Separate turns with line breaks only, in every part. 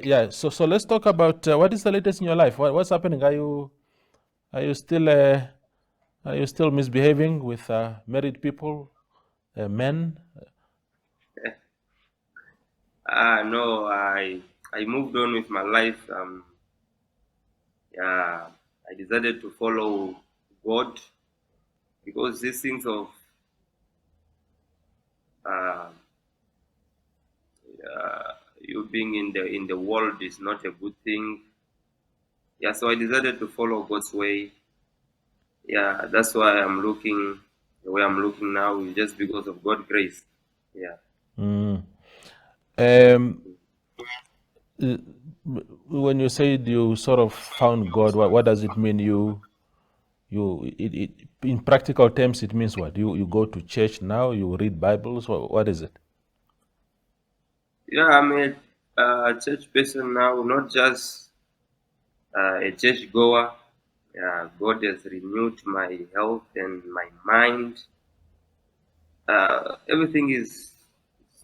yeah. So let's talk about what is the latest in your life. What's happening? Are you still misbehaving with married people, men?
No, I moved on with my life. Yeah, I decided to follow God because these things of uh, you being in the world is not a good thing. Yeah, so I decided to follow God's way. Yeah, that's why I'm looking the way I'm looking now is just because of God's grace. Yeah.
Mm. Um, uh, when you said you sort of found God, what does it mean? In practical terms, it means what? You go to church now. You read Bibles. What is it?
Yeah, I'm a church person now, not just a church goer. Yeah, God has renewed my health and my mind. Everything is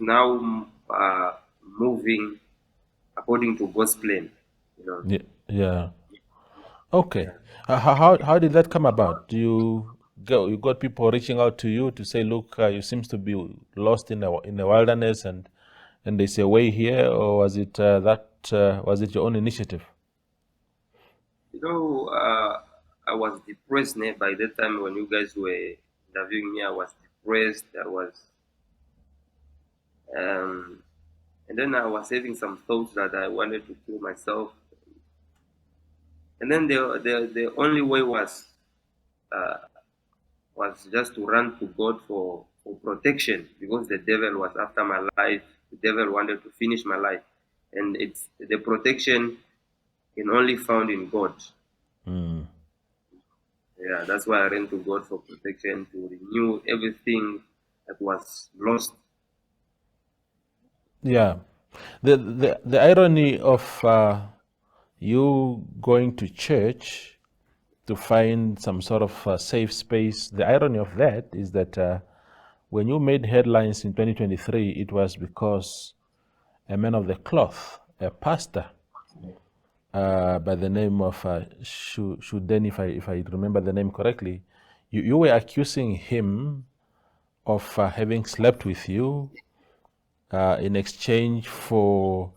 now moving according to God's plan. You know.
Yeah. Okay.
Yeah.
How did that come about? Do you got people reaching out to you to say, look, you seems to be lost in the wilderness, and there's a way here, or was it your own initiative?
You know, I was depressed by that time when you guys were interviewing me. I was depressed. Um, and then I was having some thoughts that I wanted to kill myself. And then the only way uh, was just to run to God for protection because the devil was after my life. The devil wanted to finish my life, and it's the protection can only found in God.
Mm.
Yeah, that's why I ran to God for protection to renew everything that was lost.
Yeah. The irony of you going to church to find some sort of safe space, the irony of that is that when you made headlines in 2023, it was because a man of the cloth, a pastor by the name of Shuden, if I remember the name correctly, you were accusing him of having slept with you in exchange for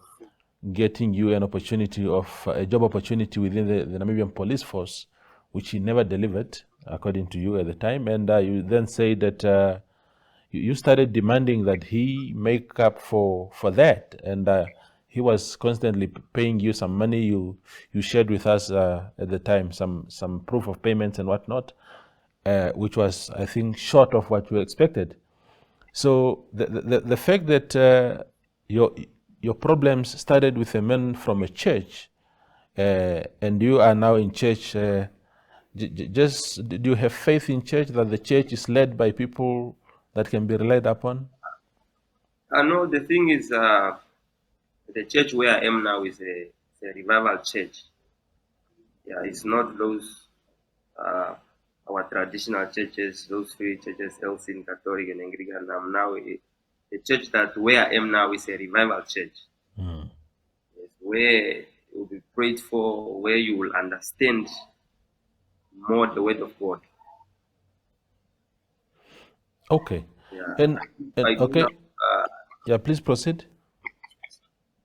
getting you an opportunity of a job opportunity within the Namibian police force, which he never delivered, according to you at the time. And you then say that you started demanding that he make up for that, and he was constantly paying you some money. You shared with us at the time some proof of payments and whatnot, which was, I think, short of what you expected. So the fact that your problems started with a man from a church, and you are now in church. Just do you have faith in church that the church is led by people that can be relied upon?
I know the thing is, the church where I am now is a revival church. Yeah, it's not those uh, our traditional churches, those three churches, LC, Catholic, and Anglican. I'm now a church that where I am now is a revival church.
Mm.
Yes, where you will be prayed for, where you will understand more the word of God.
Okay,
Yeah,
and
I do now.
okay, yeah. Please proceed.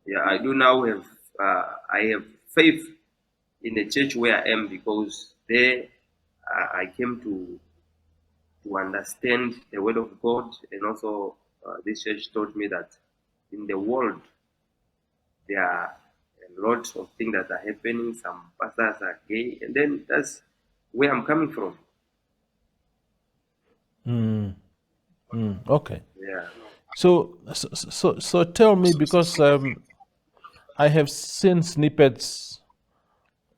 Yeah, I do now have. I have faith in the church where I am because there I came to understand the word of God, and also this church taught me that in the world there are a lot of things that are happening. Some pastors are gay, and then that's where I'm coming from.
Mm. Mm. Okay.
Yeah.
So tell me, because I have seen snippets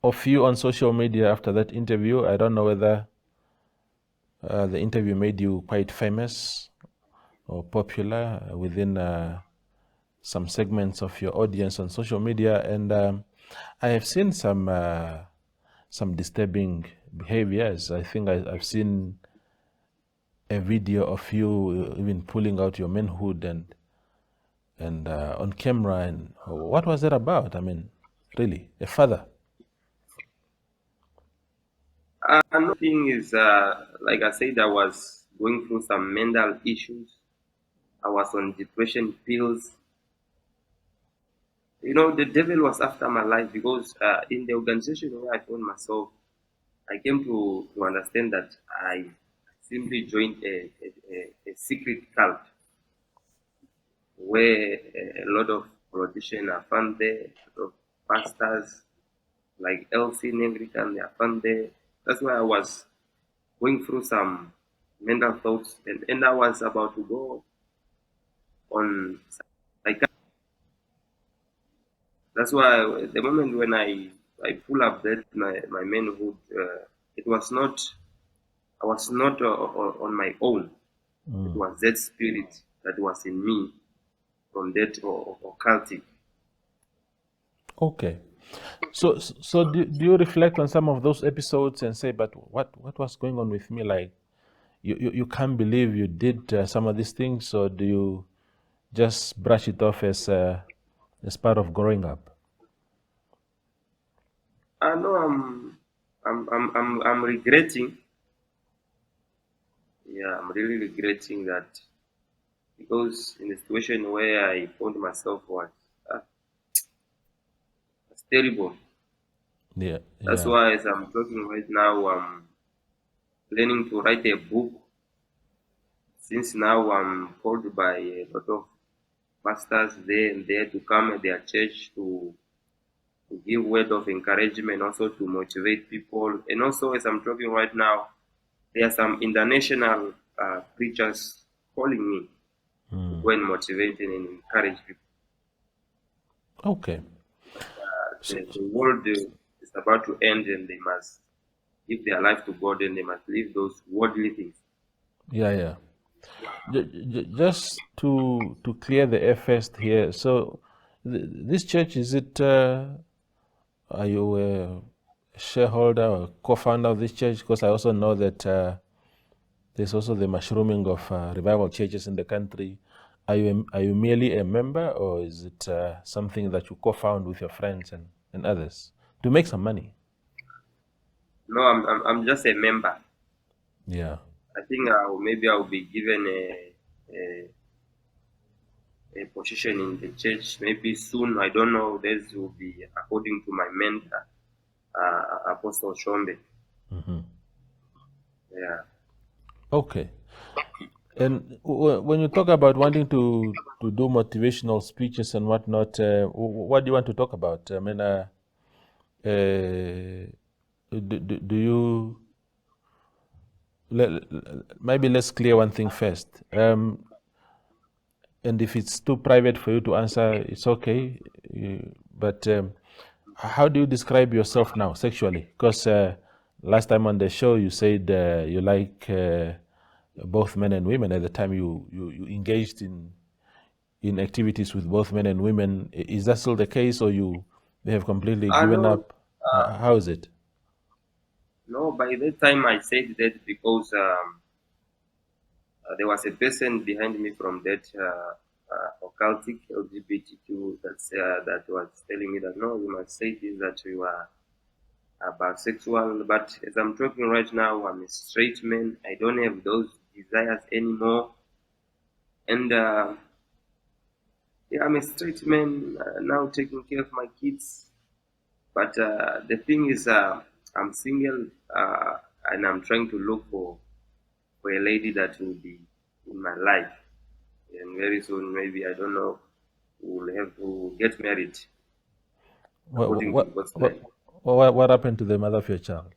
of you on social media after that interview. I don't know whether the interview made you quite famous or popular within some segments of your audience on social media, and I have seen some disturbing behaviors. I think I've seen a video of you even pulling out your manhood and and on camera. And what was it about? I mean, really, a father.
Another thing is, like I said, I was going through some mental issues. I was on depression pills. You know, the devil was after my life because in the organization where I found myself, I came to understand that I simply joined a secret cult where a lot of politicians are found there, a lot of pastors like LC Negrican, they are found there. That's why I was going through some mental thoughts, and I was about to go on like that's why the moment when I pull up that my manhood, it was not I was not on my own. It was that spirit that was in me from that occultic.
Okay. So do you reflect on some of those episodes and say, but what was going on with me? Like, you can't believe you did some of these things, or do you just brush it off as part of growing up?
I know I'm regretting. Yeah, I'm really regretting that because in the situation where I found myself uh, was terrible.
Yeah,
That's
yeah.
why as I'm talking right now, I'm planning to write a book. Since now I'm called by a lot of pastors there and there to come at their church to give word of encouragement, also to motivate people. And also, as I'm talking right now, there are some international preachers calling me to go and motivate and encourage people.
Okay. So,
The world is about to end, and they must give their life to God, and they must leave those worldly things.
yeah, yeah. Just to clear the air first here. So, this church, is it? Are you a shareholder or co-founder of this church? Because I also know that there's also the mushrooming of revival churches in the country. Are you merely a member, or is it something that you co-found with your friends and others to make some money?
No, I'm just a member.
Yeah.
I think maybe I'll be given a position in the church maybe soon. I don't know. This will be according to my mentor, Apostle Shombe. Yeah.
Okay. And when you talk about wanting to do motivational speeches and whatnot, what do you want to talk about? I mean, do you maybe let's clear one thing first. And if it's too private for you to answer, it's okay. But how do you describe yourself now sexually? Because last time on the show you said you like both men and women. At the time you engaged in activities with both men and women. Is that still the case, or you have completely given
No,
up? How is it?
no. By that time, I said that because there was a person behind me from that occultic LGBTQ that was telling me that no, you must say this that you are bisexual. But as I'm talking right now, I'm a straight man. I don't have those desires anymore, and yeah, I'm a straight man now, taking care of my kids. But the thing is, I'm single, and I'm trying to look for a lady that will be in my life. And very soon, maybe I don't know, we'll have to get married
What
according to
what
God's
what,
plan.
what happened to the mother of your child?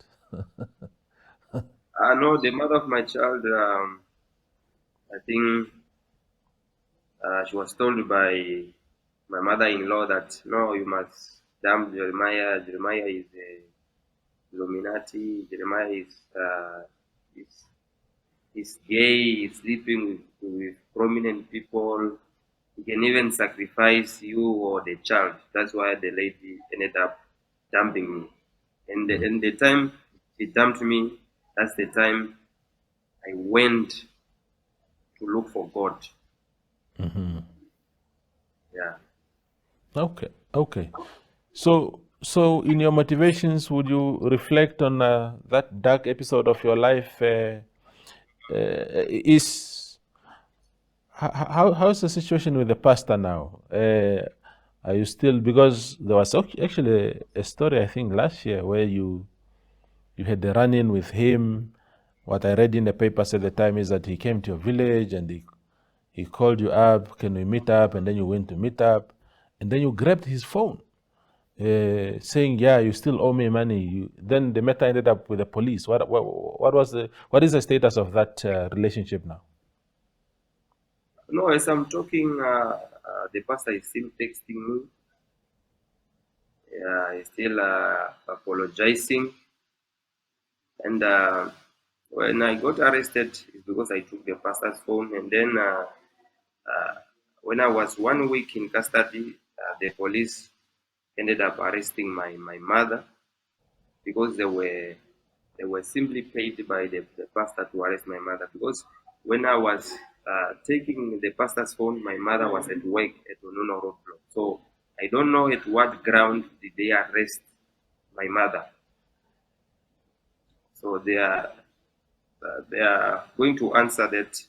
I know the mother of my child. I think she was told by my mother-in-law that no, you must dump Jeremiah. Jeremiah is a Illuminati. Jeremiah is is gay. Is sleeping with prominent people. He can even sacrifice you or the child. That's why the lady ended up dumping me. And the time she dumped me, that's the time I went to look for God. Yeah.
Okay, okay. So in your motivations, would you reflect on that dark episode of your life? Is how's the situation with the pastor now? Are you still, because there was actually a story I think last year where you had the run-in with him. What I read in the papers at the time is that he came to your village and he called you up, can we meet up? And then you went to meet up, and then you grabbed his phone, saying, "Yeah, you still owe me money." Then the matter ended up with the police. What is the status of that relationship now?
No, as I'm talking, the pastor is still texting me. He's still apologizing. And when I got arrested, it's because I took the pastor's phone. And then when I was 1 week in custody, the police ended up arresting my mother because they were simply paid by the pastor to arrest my mother. Because when I was taking the pastor's phone, my mother was at work at Onono Roadblock. So I don't know at what ground did they arrest my mother. So they are going to answer that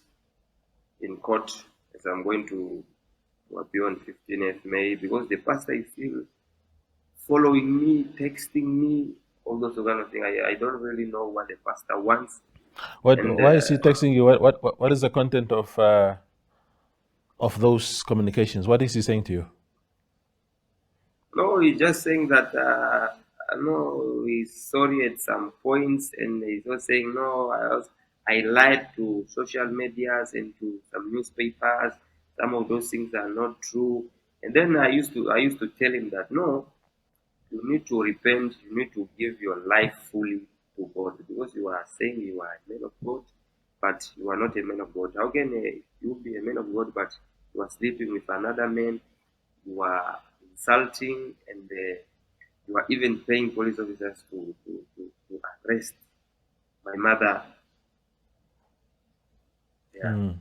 in court, as I'm going to appear on 15th May, because the pastor is still following me, texting me, all those kind of things. I don't really know what the pastor wants. And
Why is he texting you? What is the content of those communications? What is he saying to you?
no, he's just saying that no, he's sorry at some points, and he's not saying no. I lied to social medias and to some newspapers. Some of those things are not true. And then I used to tell him that no, you need to repent. You need to give your life fully to God, because you are saying you are a man of God, but you are not a man of God. How can you be a man of God, but you are sleeping with another man? You are insulting, and you are even paying police officers to arrest my mother. Yeah.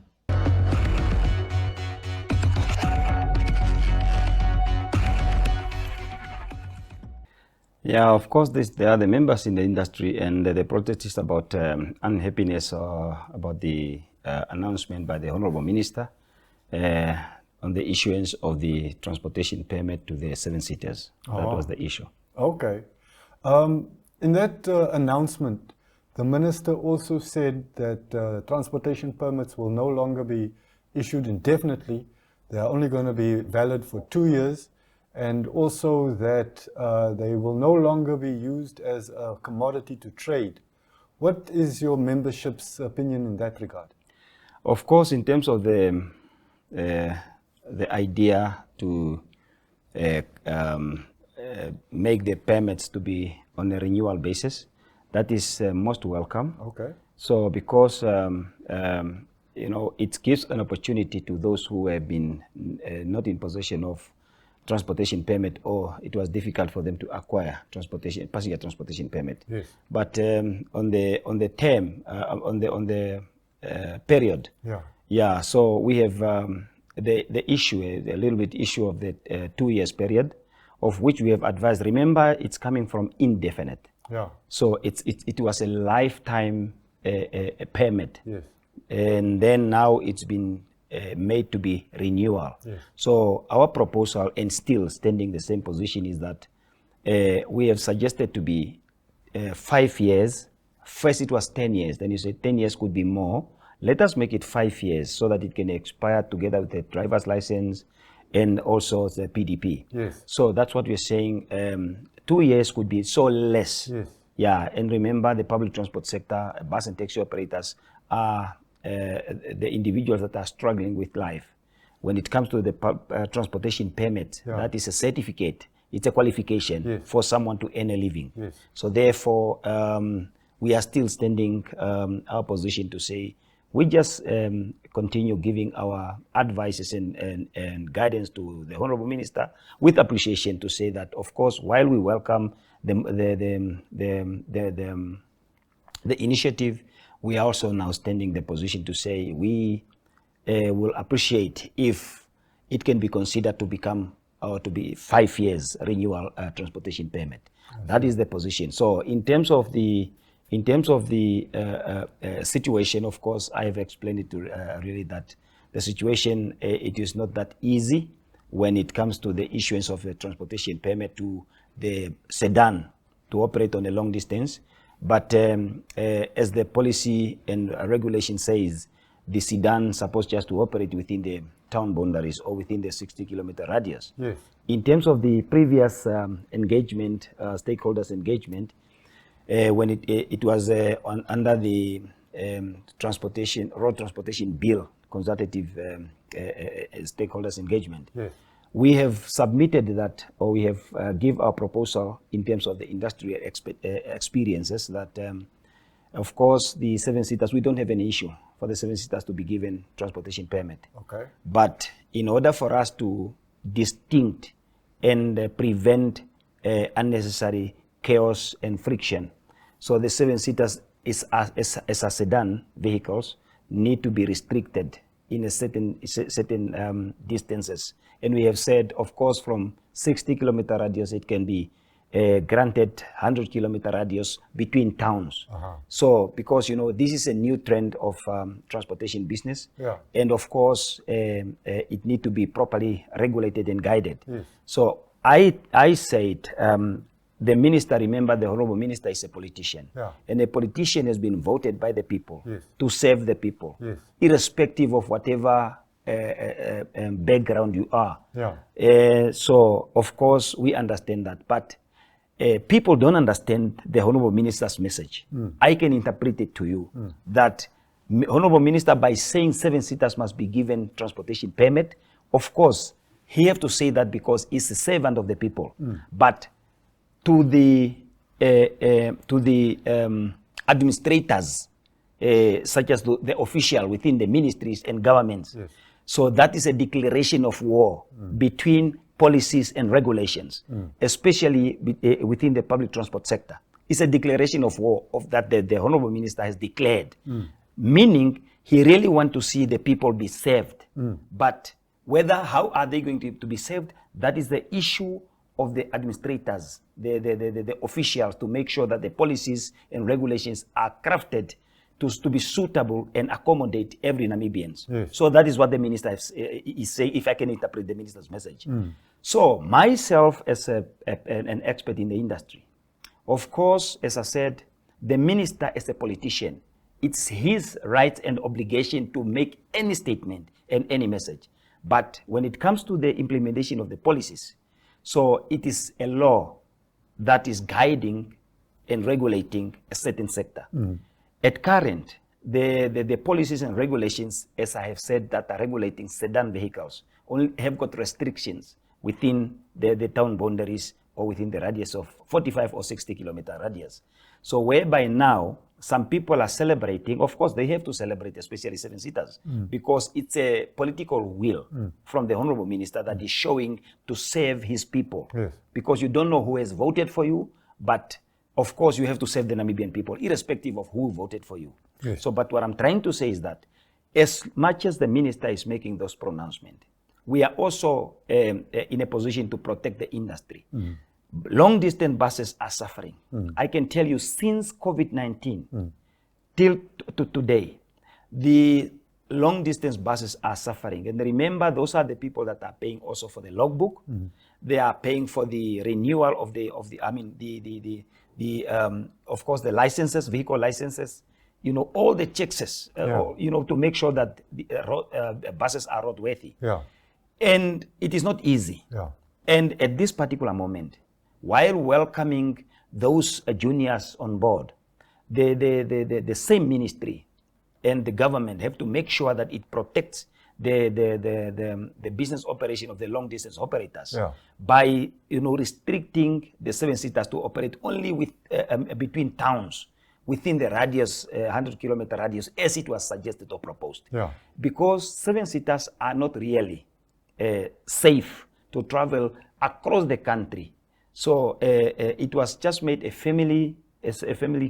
Yeah, of course, there are the members in the industry, and the protest is about unhappiness about the announcement by the Honorable Minister on the issuance of the transportation permit to the 7-seaters. That was the issue.
Okay. In that announcement, the minister also said that transportation permits will no longer be issued indefinitely. They are only going to be valid for 2 years, and also that they will no longer be used as a commodity to trade. What is your membership's opinion in that regard?
Of course, in terms of the idea to make the permits to be on a renewal basis, that is most welcome.
Okay.
So because it gives an opportunity to those who have been not in possession of transportation permit, or it was difficult for them to acquire passenger transportation permit.
Yes.
But on the term, on the period.
Yeah.
Yeah. So we have the issue, a little bit issue of the 2 years period, of which we have advised. Remember, it's coming from indefinite.
Yeah.
So it was a lifetime permit.
Yes.
And then now it's been made to be renewal.
Yes.
So our proposal, and still standing the same position, is that we have suggested to be 5 years. First it was 10 years, then you said 10 years could be more. Let us make it 5 years so that it can expire together with the driver's license and also the PDP.
Yes.
So that's what we're saying. 2 years could be so less.
Yes.
Yeah, and remember, the public transport sector, bus and taxi operators are the individuals that are struggling with life. When it comes to the transportation permit,
Yeah.
that is a certificate. It's a qualification
Yes.
for someone to earn a living.
Yes.
So therefore, we are still standing our position to say we just continue giving our advices and guidance to the Honorable Minister with appreciation, to say that, of course, while we welcome the initiative, we are also now standing the position to say we will appreciate if it can be considered to become or to be 5 years renewal transportation permit. That is the position. So in terms of the situation, of course, I have explained it to really that the situation it is not that easy when it comes to the issuance of a transportation permit to the sedan to operate on a long distance. But as the policy and regulation says, the sedan is supposed just to operate within the town boundaries or within the 60-kilometer radius.
Yes.
In terms of the previous engagement, stakeholders engagement, when it was under the road transportation bill, consultative stakeholders engagement,
Yes.
we have submitted that, or we have give our proposal in terms of the industrial experiences that, of course, the 7-seaters, we don't have any issue for the 7-seaters to be given transportation permit.
Okay.
But in order for us to distinct and prevent unnecessary chaos and friction, so the 7-seaters as a sedan vehicles need to be restricted in a certain distances. And we have said, of course, from 60-kilometer radius, it can be granted 100-kilometer radius between towns. So, because, this is a new trend of transportation business.
Yeah.
And of course, it need to be properly regulated and guided.
Yes.
So I said, the minister, remember the Honorable Minister is a politician.
Yeah.
And a politician has been voted by the people
Yes.
to serve the people,
Yes.
irrespective of whatever background you are.
Yeah.
So, of course, we understand that. But people don't understand the Honorable Minister's message. I can interpret it to you that Honorable Minister, by saying 7-seaters must be given transportation permit, of course, he have to say that because he's a servant of the people. But to the administrators, such as the official within the ministries and governments.
Yes.
So that is a declaration of war between policies and regulations, especially within the public transport sector. It's a declaration of war of that the Honorable Minister has declared, meaning he really wants to see the people be saved. But how are they going to be saved? That is the issue of the administrators, the officials, to make sure that the policies and regulations are crafted to be suitable and accommodate every Namibians.
Yes.
So that is what the minister is saying, if I can interpret the minister's message. So myself as an expert in the industry, of course, as I said, the minister as a politician, it's his right and obligation to make any statement and any message. But when it comes to the implementation of the policies, so it is a law that is guiding and regulating a certain sector. At current, the policies and regulations, as I have said, that are regulating sedan vehicles only have got restrictions within the town boundaries or within the radius of 45 or 60-kilometer radius. So whereby now, some people are celebrating, of course they have to celebrate, especially 7-seaters, because it's a political will from the Honorable Minister that is showing to save his people.
Yes.
Because you don't know who has voted for you, but of course you have to save the Namibian people, irrespective of who voted for you.
Yes.
So, but what I'm trying to say is that as much as the minister is making those pronouncements, we are also in a position to protect the industry. Long distance buses are suffering. I can tell you, since COVID-19 till to today, the long distance buses are suffering. And remember, those are the people that are paying also for the logbook. They are paying for the renewal of of course, the licenses, vehicle licenses, all the checks, to make sure that the buses are roadworthy.
Yeah.
And it is not easy.
Yeah.
And at this particular moment, while welcoming those juniors on board, the same ministry and the government have to make sure that it protects the business operation of the long distance operators by restricting the 7-seaters to operate only with between towns within the radius 100-kilometer radius, as it was suggested or proposed. Because 7-seaters are not really safe to travel across the country. So it was just made a family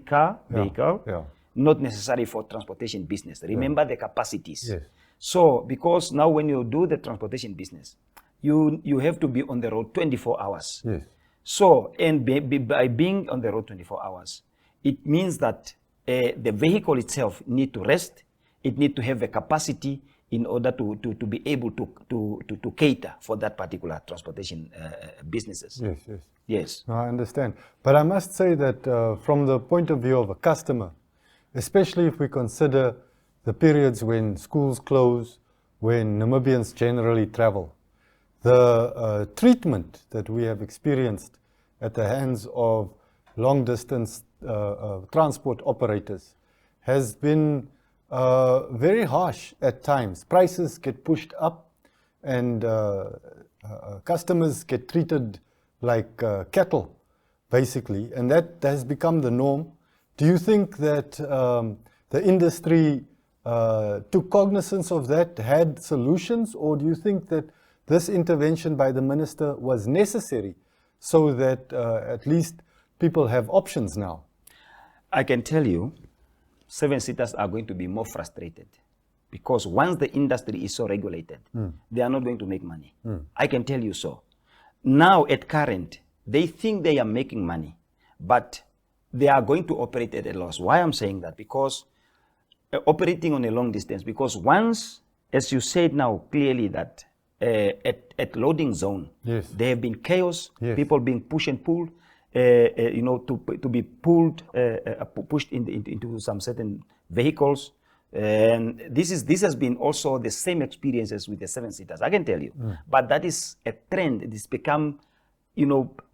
car vehicle, not necessary for transportation business. Remember the capacities.
Yes.
So because now when you do the transportation business, you have to be on the road 24 hours.
Yes.
So, and by being on the road 24 hours, it means that the vehicle itself need to rest. It need to have a capacity in order to be able to cater for that particular transportation businesses.
Yes, yes.
Yes.
No, I understand. But I must say that from the point of view of a customer, especially if we consider the periods when schools close, when Namibians generally travel, the treatment that we have experienced at the hands of long-distance transport operators has been very harsh at times. Prices get pushed up and customers get treated like cattle, basically, and that has become the norm. Do you think that the industry took cognizance of that, had solutions, or do you think that this intervention by the minister was necessary so that at least people have options now?
I can tell you, seven-seaters are going to be more frustrated because once the industry is so regulated, they are not going to make money. I can tell you so. Now at current, they think they are making money, but they are going to operate at a loss. Why I'm saying that? Because operating on a long distance, because once, as you said now clearly that at loading zone,
Yes.
there have been chaos,
Yes.
people being pushed and pulled, to be pulled, pushed into some certain vehicles. And this has been also the same experiences with the seven-seaters, I can tell you. But that is a trend. It has become,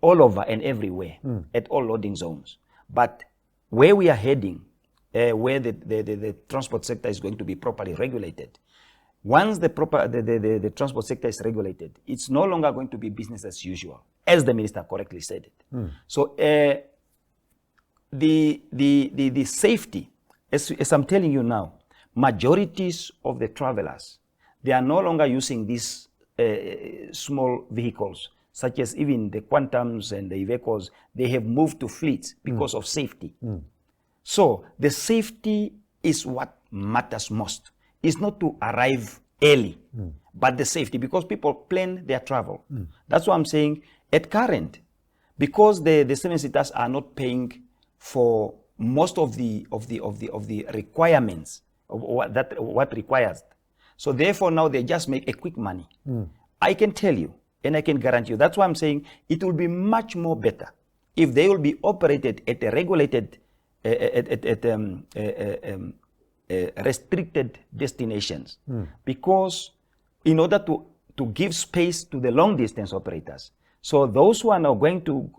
all over and everywhere at all loading zones. But where we are heading, where the transport sector is going to be properly regulated, once the transport sector is regulated, it's no longer going to be business as usual, as the minister correctly said it. So the safety, as I'm telling you now, majorities of the travelers, they are no longer using these small vehicles, such as even the Quantums and the Ivecos. They have moved to fleets because of safety. So the safety is what matters most. It's not to arrive early, but the safety, because people plan their travel. That's what I'm saying. At current, because the seven-seaters are not paying for most of the requirements of what requires. So therefore now they just make a quick money. I can tell you, and I can guarantee you, that's why I'm saying it will be much more better if they will be operated at a regulated, restricted destinations. Because in order to give space to the long distance operators, so those who are now going to,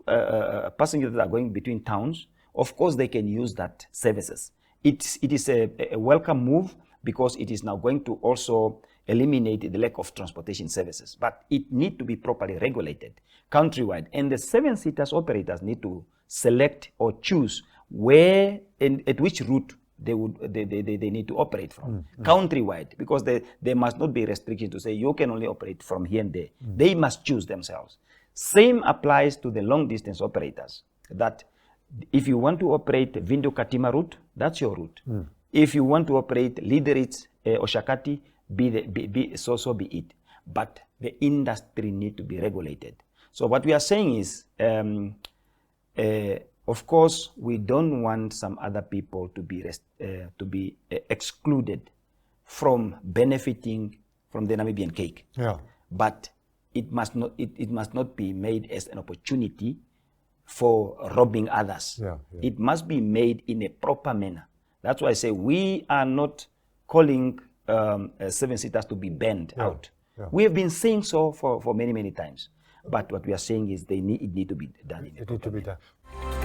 passengers that are going between towns, of course they can use that services. It is a welcome move because it is now going to also eliminate the lack of transportation services. But it needs to be properly regulated countrywide. And the seven-seaters operators need to select or choose where and at which route they need to operate from countrywide, because there must not be restriction to say you can only operate from here and there. They must choose themselves. Same applies to the long distance operators, that if you want to operate Vindo Katima route, that's your route. If you want to operate Lideritz or Shakati, so be it. But the industry need to be regulated. So what we are saying is, of course, we don't want some other people to be excluded from benefiting from the Namibian cake.
Yeah.
But it must not be made as an opportunity for robbing others.
Yeah.
It must be made in a proper manner. That's why I say we are not calling seven-seaters to be banned out.
Yeah.
We have been saying so for many, many times. But what we are saying is it need to be done in a
It
proper
need to be
manner.
done.